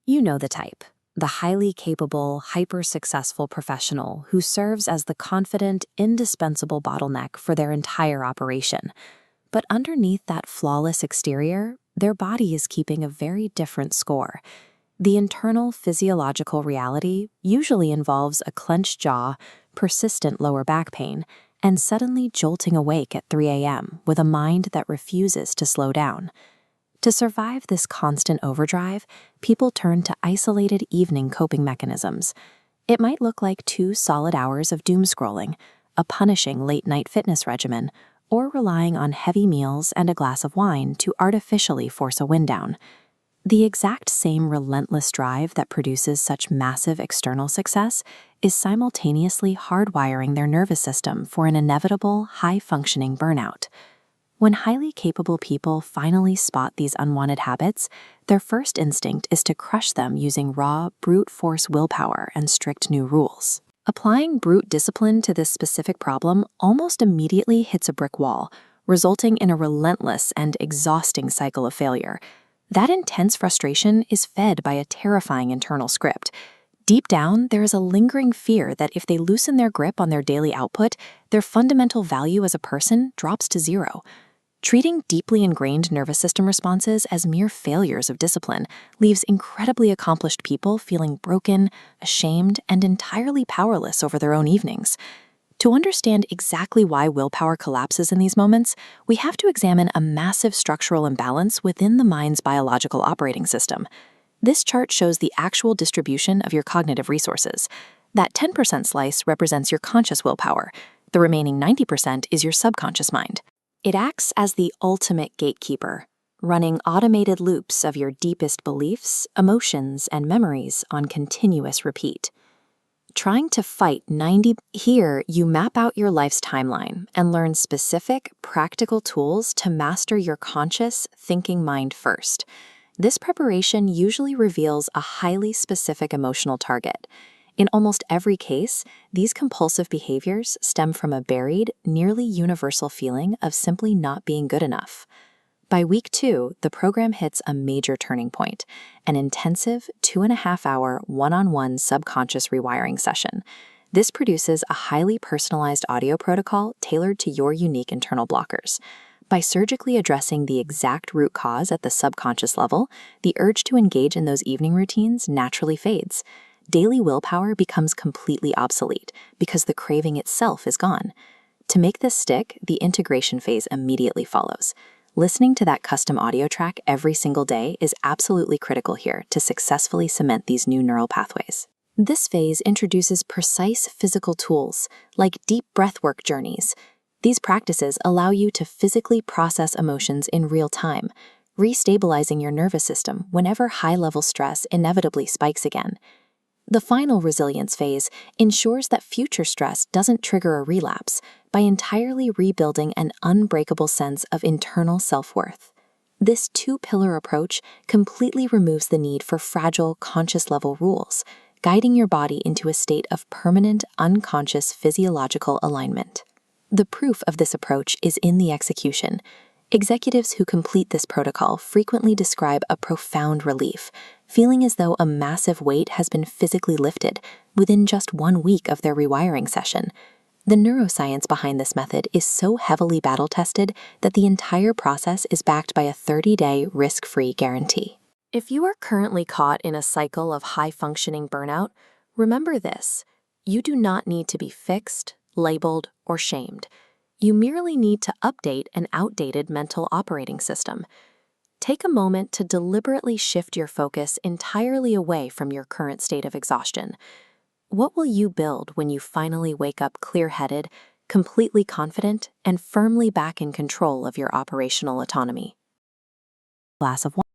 You know the type. The highly capable, hyper-successful professional who serves as the confident, indispensable bottleneck for their entire operation. But underneath that flawless exterior, their body is keeping a very different score. The internal physiological reality usually involves a clenched jaw, persistent lower back pain, and suddenly jolting awake at 3 a.m. with a mind that refuses to slow down. To survive this constant overdrive, people turn to isolated evening coping mechanisms. It might look like 2 solid hours of doom scrolling, a punishing late-night fitness regimen, or relying on heavy meals and a glass of wine to artificially force a wind down. The exact same relentless drive that produces such massive external success is simultaneously hardwiring their nervous system for an inevitable, high-functioning burnout. When highly capable people finally spot these unwanted habits, their first instinct is to crush them using raw, brute force willpower and strict new rules. Applying brute discipline to this specific problem almost immediately hits a brick wall, resulting in a relentless and exhausting cycle of failure. That intense frustration is fed by a terrifying internal script. Deep down, there is a lingering fear that if they loosen their grip on their daily output, their fundamental value as a person drops to zero. Treating deeply ingrained nervous system responses as mere failures of discipline leaves incredibly accomplished people feeling broken, ashamed, and entirely powerless over their own evenings. To understand exactly why willpower collapses in these moments, we have to examine a massive structural imbalance within the mind's biological operating system. This chart shows the actual distribution of your cognitive resources. That 10% slice represents your conscious willpower. The remaining 90% is your subconscious mind. It acts as the ultimate gatekeeper, running automated loops of your deepest beliefs, emotions, and memories on continuous repeat. Trying to fight 90, here you map out your life's timeline and learn specific, practical tools to master your conscious, thinking mind first. This preparation usually reveals a highly specific emotional target. In almost every case, these compulsive behaviors stem from a buried, nearly universal feeling of simply not being good enough. By week 2, the program hits a major turning point, an intensive 2.5-hour one-on-one subconscious rewiring session. This produces a highly personalized audio protocol tailored to your unique internal blockers. By surgically addressing the exact root cause at the subconscious level, the urge to engage in those evening routines naturally fades. Daily willpower becomes completely obsolete because the craving itself is gone. To make this stick, the integration phase immediately follows. Listening to that custom audio track every single day is absolutely critical here to successfully cement these new neural pathways. This phase introduces precise physical tools, like deep breathwork journeys. These practices allow you to physically process emotions in real time, restabilizing your nervous system whenever high-level stress inevitably spikes again. The final resilience phase ensures that future stress doesn't trigger a relapse by entirely rebuilding an unbreakable sense of internal self-worth. This 2-pillar approach completely removes the need for fragile, conscious-level rules, guiding your body into a state of permanent, unconscious physiological alignment. The proof of this approach is in the execution. Executives who complete this protocol frequently describe a profound relief, feeling as though a massive weight has been physically lifted within just 1 week of their rewiring session. The neuroscience behind this method is so heavily battle-tested that the entire process is backed by a 30-day risk-free guarantee. If you are currently caught in a cycle of high-functioning burnout, remember this: you do not need to be fixed, labeled, or shamed. You merely need to update an outdated mental operating system. Take a moment to deliberately shift your focus entirely away from your current state of exhaustion. What will you build when you finally wake up clear-headed, completely confident, and firmly back in control of your operational autonomy? Glass of wine.